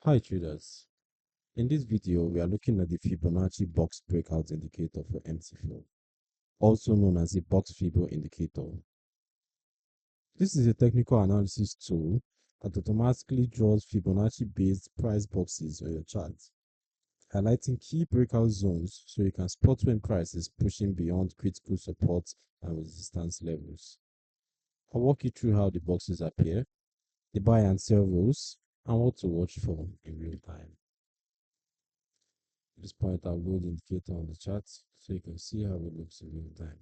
Hi traders, in this video we are looking at the Fibonacci Box Breakout Indicator for MT4, also known as the Box Fibo Indicator. This is a technical analysis tool that automatically draws Fibonacci-based price boxes on your chart, highlighting key breakout zones so you can spot when price is pushing beyond critical support and resistance levels. I'll walk you through how the boxes appear, the buy and sell rules, and what to watch for in real time. At this point, I'll load the indicator on the chart so you can see how it looks in real time.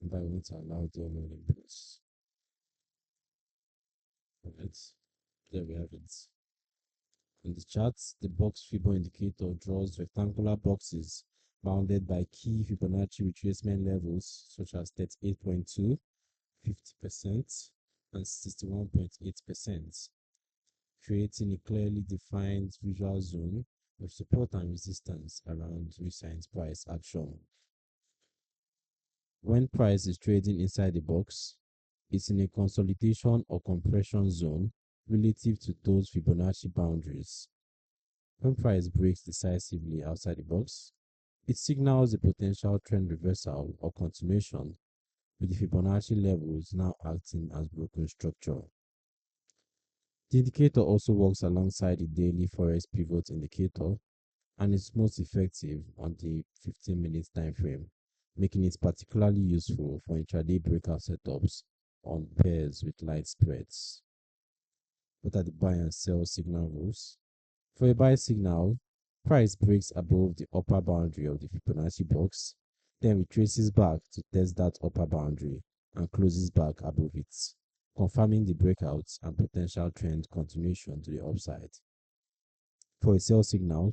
And I want to allow the download inputs. Alright, there we have it. In the chart, the box Fibo indicator draws rectangular boxes bounded by key Fibonacci retracement levels such as 38.2, 50%, and 61.8%, creating a clearly defined visual zone with support and resistance around recent price action. When price is trading inside the box, it's in a consolidation or compression zone relative to those Fibonacci boundaries. When price breaks decisively outside the box, it signals a potential trend reversal or continuation, with the Fibonacci levels now acting as broken structure. The indicator also works alongside the Daily Forex Pivot indicator and is most effective on the 15-minute time frame, making it particularly useful for intraday breakout setups on pairs with light spreads. What are the buy and sell signal rules? For a buy signal, price breaks above the upper boundary of the Fibonacci box, then retraces back to test that upper boundary and closes back above it, confirming the breakouts and potential trend continuation to the upside. For a sell signal,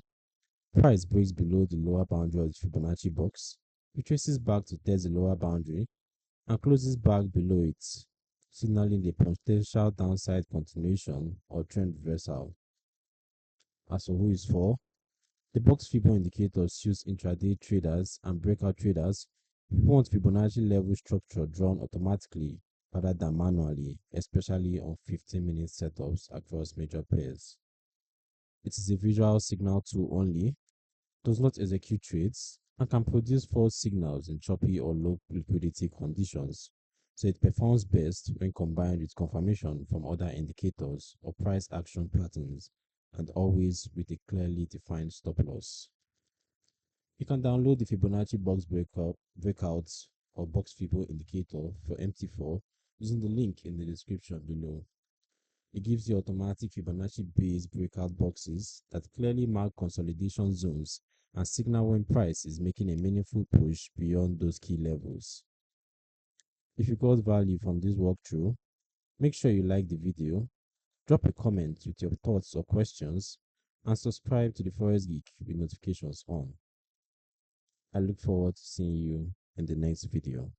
price breaks below the lower boundary of the Fibonacci box, retraces back to test the lower boundary, and closes back below it, signaling the potential downside continuation or trend reversal. As for who is for, the box Fibo indicator suits intraday traders and breakout traders who want Fibonacci level structure drawn automatically rather than manually, especially on 15-minute setups across major pairs. It is a visual signal tool only, does not execute trades, and can produce false signals in choppy or low liquidity conditions, so it performs best when combined with confirmation from other indicators or price action patterns, and always with a clearly defined stop loss. You can download the Fibonacci Box Breakout or Box Fibo indicator for MT4 using the link in the description below. It gives you automatic Fibonacci-based breakout boxes that clearly mark consolidation zones and signal when price is making a meaningful push beyond those key levels. If you got value from this walkthrough, make sure you like the video, drop a comment with your thoughts or questions, and subscribe to the Forex Geek with notifications on. I look forward to seeing you in the next video.